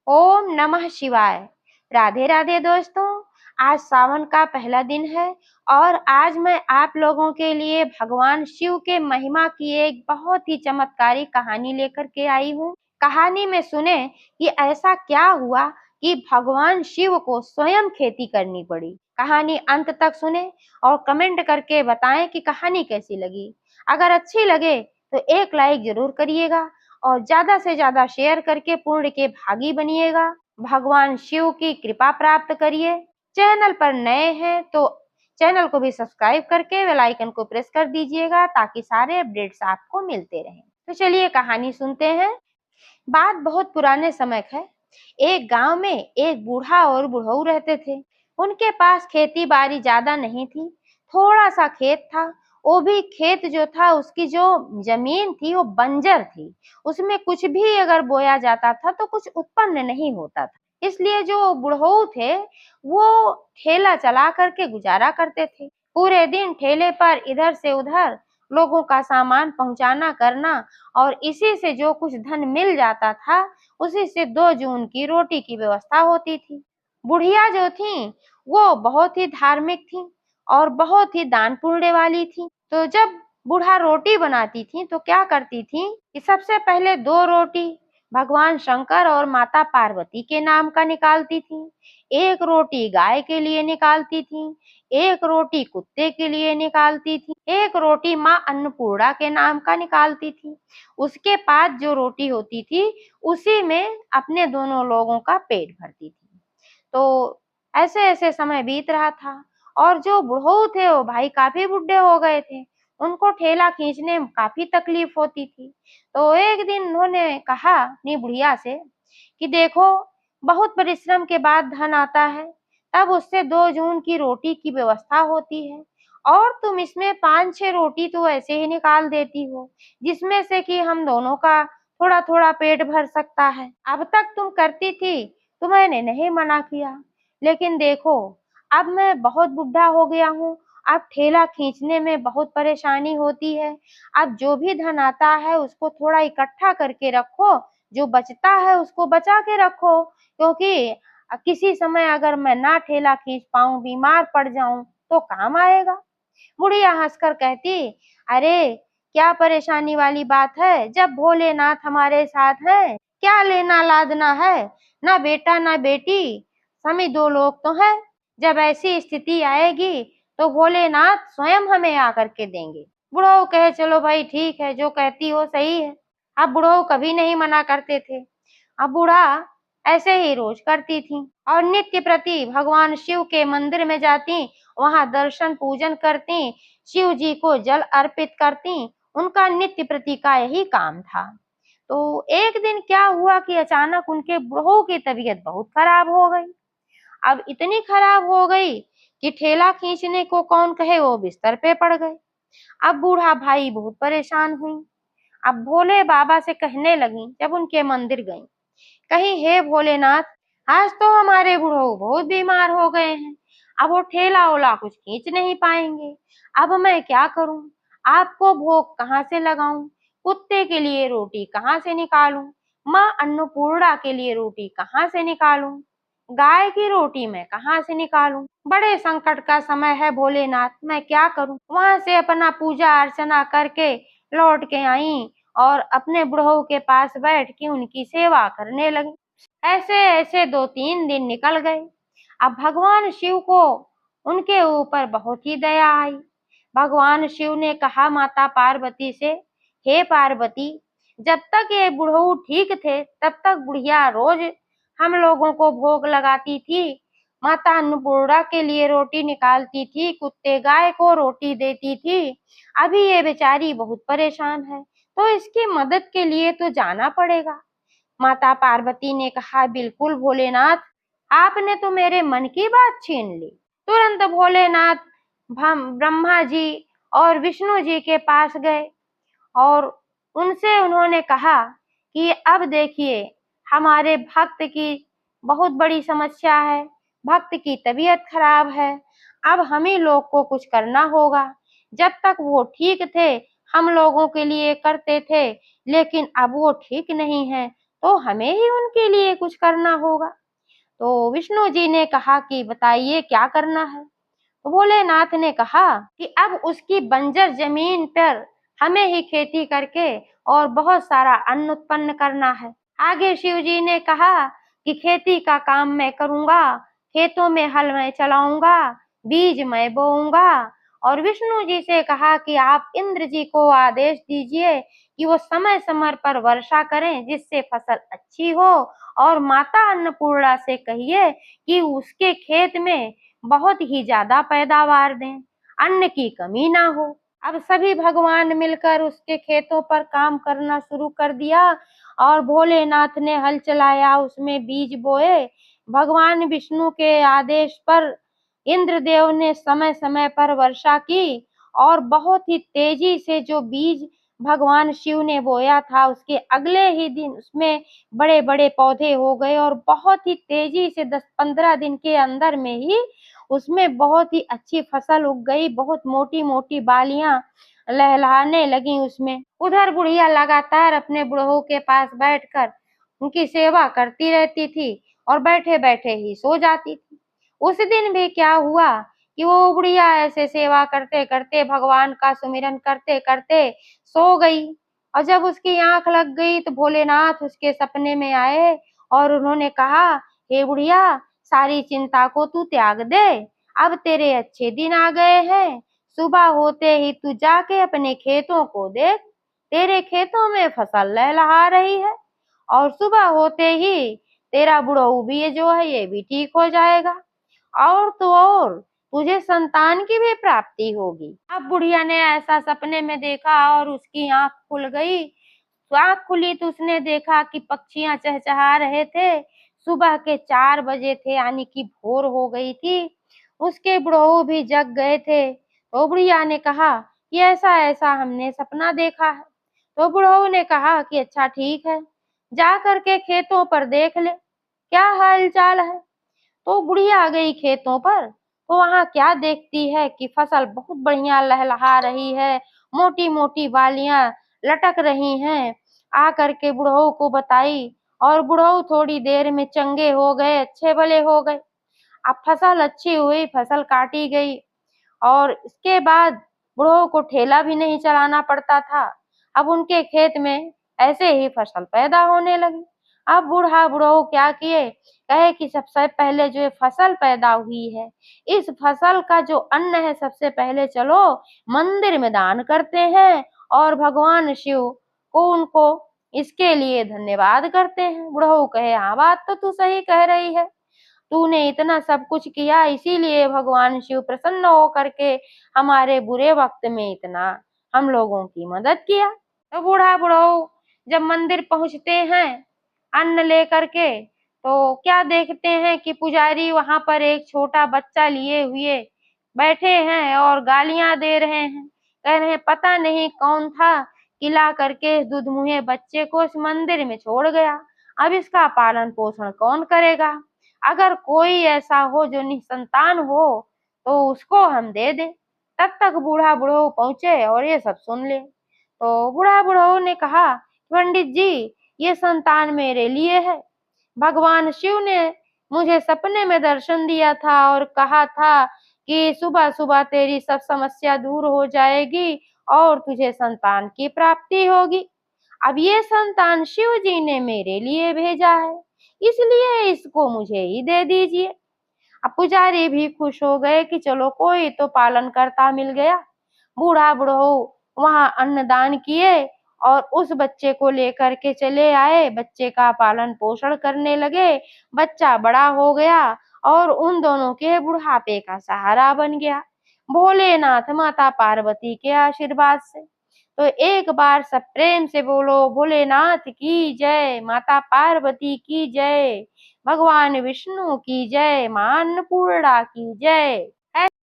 ओम नमः शिवाय। राधे राधे दोस्तों। आज सावन का पहला दिन है और आज मैं आप लोगों के लिए भगवान शिव के महिमा की एक बहुत ही चमत्कारी कहानी लेकर के आई हूँ। कहानी में सुने कि ऐसा क्या हुआ कि भगवान शिव को स्वयं खेती करनी पड़ी। कहानी अंत तक सुने और कमेंट करके बताएं कि कहानी कैसी लगी। अगर अच्छी लगे तो एक लाइक जरूर करिएगा और ज्यादा से ज्यादा शेयर करके पुण्य के भागी बनिएगा। भगवान शिव की कृपा प्राप्त करिए। चैनल पर नए हैं तो चैनल को भी सब्सक्राइब करके बेल आइकन को प्रेस कर दीजिएगा ताकि सारे अपडेट्स आपको मिलते रहें। तो चलिए कहानी सुनते हैं। बात बहुत पुराने समय है। एक गांव में एक बूढ़ा और बुढ़ऊ रहते थे। उनके पास खेती बाड़ी ज्यादा नहीं थी, थोड़ा सा खेत था। वो भी खेत जो था, उसकी जो जमीन थी वो बंजर थी। उसमें कुछ भी अगर बोया जाता था तो कुछ उत्पन्न नहीं होता था। इसलिए जो बुढ़ऊ थे वो ठेला चला करके गुजारा करते थे। पूरे दिन ठेले पर इधर से उधर लोगों का सामान पहुंचाना करना और इसी से जो कुछ धन मिल जाता था उसी से 2 जून की रोटी की व्यवस्था होती थी। बुढ़िया जो थी वो बहुत ही धार्मिक थी और बहुत ही दान पुण्य वाली थी। तो जब बूढ़ा रोटी बनाती थी तो क्या करती थी कि सबसे पहले 2 रोटी भगवान शंकर और माता पार्वती के नाम का निकालती थी, एक रोटी गाय के लिए निकालती थी, एक रोटी कुत्ते के लिए निकालती थी, एक रोटी माँ अन्नपूर्णा के नाम का निकालती थी। उसके बाद जो रोटी होती थी उसी में अपने दोनों लोगों का पेट भरती थी। तो ऐसे ऐसे समय बीत रहा था और जो बुढ़ऊ थे वो भाई काफी बुढ़े हो गए थे। उनको ठेला खींचने में काफी तकलीफ होती थी। तो एक दिन उन्होंने कहा अपनी बुढ़िया से कि देखो, बहुत परिश्रम के बाद धन आता है, तब उससे 2 जून की रोटी की व्यवस्था होती है और तुम इसमें 5-6 रोटी तो ऐसे ही निकाल देती हो जिसमें से कि हम दोनों का थोड़ा थोड़ा पेट भर सकता है। अब तक तुम करती थी तो मैंने नहीं मना किया, लेकिन देखो अब मैं बहुत बुढ़ा हो गया हूँ। अब ठेला खींचने में बहुत परेशानी होती है। अब जो भी धन आता है उसको थोड़ा इकट्ठा करके रखो, जो बचता है उसको बचा के रखो, क्योंकि किसी समय अगर मैं ना ठेला खींच पाऊं, बीमार पड़ जाऊं तो काम आएगा। बुढ़िया हंसकर कहती, अरे क्या परेशानी वाली बात है, जब भोलेनाथ हमारे साथ हैं क्या लेना लादना है। ना बेटा ना बेटी, हम ही 2 लोग तो हैं। जब ऐसी स्थिति आएगी तो भोलेनाथ स्वयं हमें आकर के देंगे। बुढ़ऊ कहे, चलो भाई ठीक है, जो कहती हो सही है। अब बुढ़ऊ कभी नहीं मना करते थे। अब बूढ़ा ऐसे ही रोज करती थी और नित्य प्रति भगवान शिव के मंदिर में जाती, वहां दर्शन पूजन करती, शिव जी को जल अर्पित करती। उनका नित्य प्रति का यही काम था। तो एक दिन क्या हुआ कि अचानक उनके बहू की तबीयत बहुत खराब हो गई। अब इतनी खराब हो गई कि ठेला खींचने को कौन कहे, वो बिस्तर पे पड़ गए। अब बूढ़ा भाई बहुत परेशान हुई। अब भोले बाबा से कहने लगी जब उनके मंदिर गई, कहीं हे भोलेनाथ, आज तो हमारे बुढ़ऊ बहुत बीमार हो गए हैं। अब वो ठेला ओला कुछ खींच नहीं पाएंगे। अब मैं क्या करूं? आपको भोग कहाँ से लगाऊं? कुत्ते के लिए रोटी कहाँ से निकालूं? माँ अन्नपूर्णा के लिए रोटी कहाँ से निकालूं? गाय की रोटी मैं कहाँ से निकालूं? बड़े संकट का समय है भोलेनाथ, मैं क्या करूं? वहां से अपना पूजा अर्चना करके लौट के आई और अपने बुढ़ऊ के पास बैठ के उनकी सेवा करने लगी। ऐसे ऐसे 2-3 दिन निकल गए। अब भगवान शिव को उनके ऊपर बहुत ही दया आई। भगवान शिव ने कहा माता पार्वती से, हे पार्वती, जब तक ये बुढ़ऊ ठीक थे तब तक बुढ़िया रोज हम लोगों को भोग लगाती थी, माता अन्नपूर्णा के लिए रोटी निकालती थी, कुत्ते गाय को रोटी देती थी। अभी ये बेचारी बहुत परेशान है तो इसकी मदद के लिए तो जाना पड़ेगा। माता पार्वती ने कहा, बिल्कुल भोलेनाथ, आपने तो मेरे मन की बात छीन ली। तुरंत भोलेनाथ ब्रह्मा जी और विष्णु जी के पास गए और उनसे उन्होंने कहा कि अब देखिए, हमारे भक्त की बहुत बड़ी समस्या है, भक्त की तबीयत खराब है, अब हम ही लोग को कुछ करना होगा। जब तक वो ठीक थे हम लोगों के लिए करते थे, लेकिन अब वो ठीक नहीं है तो हमें ही उनके लिए कुछ करना होगा। तो विष्णु जी ने कहा कि बताइए क्या करना है। तो भोलेनाथ ने कहा कि अब उसकी बंजर जमीन पर हमें ही खेती करके और बहुत सारा अन्न उत्पन्न करना है। आगे शिव जी ने कहा कि खेती का काम मैं करूंगा, खेतों में हल मैं चलाऊंगा, बीज मैं बोऊंगा। और विष्णु जी से कहा कि आप इंद्र जी को आदेश दीजिए कि वो समय समय पर वर्षा करें जिससे फसल अच्छी हो, और माता अन्नपूर्णा से कहिए कि उसके खेत में बहुत ही ज्यादा पैदावार दें, अन्न की कमी ना हो। अब सभी भगवान मिलकर उसके खेतों पर काम करना शुरू कर दिया और भोलेनाथ ने हल चलाया, उसमें बीज बोए। भगवान विष्णु के आदेश पर इंद्रदेव ने समय समय पर वर्षा की और बहुत ही तेजी से जो बीज भगवान शिव ने बोया था उसके अगले ही दिन उसमें बड़े बड़े पौधे हो गए और बहुत ही तेजी से 10-15 दिन के अंदर में ही उसमें बहुत ही अच्छी फसल उग गई। बहुत मोटी मोटी बालियां लहलहाने लगी उसमें। उधर बुढ़िया लगातार अपने बुढ़ऊ के पास बैठकर उनकी सेवा करती रहती थी और बैठे बैठे ही सो जाती थी। उस दिन भी क्या हुआ कि वो बुढ़िया ऐसे सेवा करते करते भगवान का सुमिरन करते करते सो गई। और जब उसकी आंख लग गई तो भोलेनाथ उसके सपने में आए और उन्होंने कहा, हे बुढ़िया, सारी चिंता को तू त्याग दे, अब तेरे अच्छे दिन आ गए हैं। सुबह होते ही तू जाके अपने खेतों को देख, तेरे खेतों में फसल लहलहा रही है और सुबह होते ही तेरा बुढ़ऊ भी ये जो है ये भी ठीक हो जाएगा, और तो और तुझे संतान की भी प्राप्ति होगी। अब बुढ़िया ने ऐसा सपने में देखा और उसकी आंख खुल गई। तो आंख खुली तो उसने देखा कि पक्षियां चहचहा रहे थे। सुबह के 4 बजे थे, यानी कि भोर हो गई थी। उसके बुढ़ऊ भी जग गए थे। तो बुढ़िया ने कहा कि ऐसा ऐसा हमने सपना देखा है। तो बुढ़ऊ ने कहा कि अच्छा ठीक है, जा करके खेतों पर देख ले क्या हाल चाल है। तो बुढ़िया गई खेतों पर, तो वहां क्या देखती है कि फसल बहुत बढ़िया लहलहा रही है, मोटी मोटी बालियां लटक रही हैं। आ करके बुढ़ऊ को बताई और बुढ़ऊ थोड़ी देर में चंगे हो गए, अच्छे भले हो गए। अब फसल अच्छी हुई, फसल काटी गई और इसके बाद बुढ़ऊ को ठेला भी नहीं चलाना पड़ता था। अब उनके खेत में ऐसे ही फसल पैदा होने लगी। अब बूढ़ा बुढ़ऊ क्या किए, कहे कि सबसे पहले जो ये फसल पैदा हुई है, इस फसल का जो अन्न है सबसे पहले चलो मंदिर में दान करते हैं और भगवान शिव को उनको इसके लिए धन्यवाद करते हैं। बुढ़ऊ कहे, हाँ बात तो तू सही कह रही है, तूने इतना सब कुछ किया इसीलिए भगवान शिव प्रसन्न हो करके हमारे बुरे वक्त में इतना हम लोगों की मदद किया। तो बूढ़ा बुढ़ऊ जब मंदिर पहुंचते हैं अन्न लेकर के, तो क्या देखते हैं कि पुजारी वहां पर एक छोटा बच्चा लिए हुए बैठे हैं और गालियां दे रहे हैं। कह रहे हैं पता नहीं कौन था कि ला करके इस दुधमुहे बच्चे को इस मंदिर में छोड़ गया, अब इसका पालन पोषण कौन करेगा। अगर कोई ऐसा हो जो निसंतान हो तो उसको हम दे दें। तब तक बूढ़ा बुढ़ऊ पहुंचे और ये सब सुन ले। तो बूढ़ा बुढ़ऊ ने कहा, पंडित जी, ये संतान मेरे लिए है। भगवान शिव ने मुझे सपने में दर्शन दिया था और कहा था कि सुबह सुबह तेरी सब समस्या दूर हो जाएगी और तुझे संतान की प्राप्ति होगी। अब ये संतान शिव जी ने मेरे लिए भेजा है, इसलिए इसको मुझे ही दे दीजिए। अब पुजारी भी खुश हो गए कि चलो कोई तो पालन करता मिल गया। बूढ़ा बुढ़ऊ वहां अन्नदान किए और उस बच्चे को लेकर के चले आए, बच्चे का पालन पोषण करने लगे। बच्चा बड़ा हो गया और उन दोनों के बुढ़ापे का सहारा बन गया, भोलेनाथ माता पार्वती के आशीर्वाद से। तो एक बार सब प्रेम से बोलो, भोलेनाथ की जय, माता पार्वती की जय, भगवान विष्णु की जय, मां अन्नपूर्णा की जय।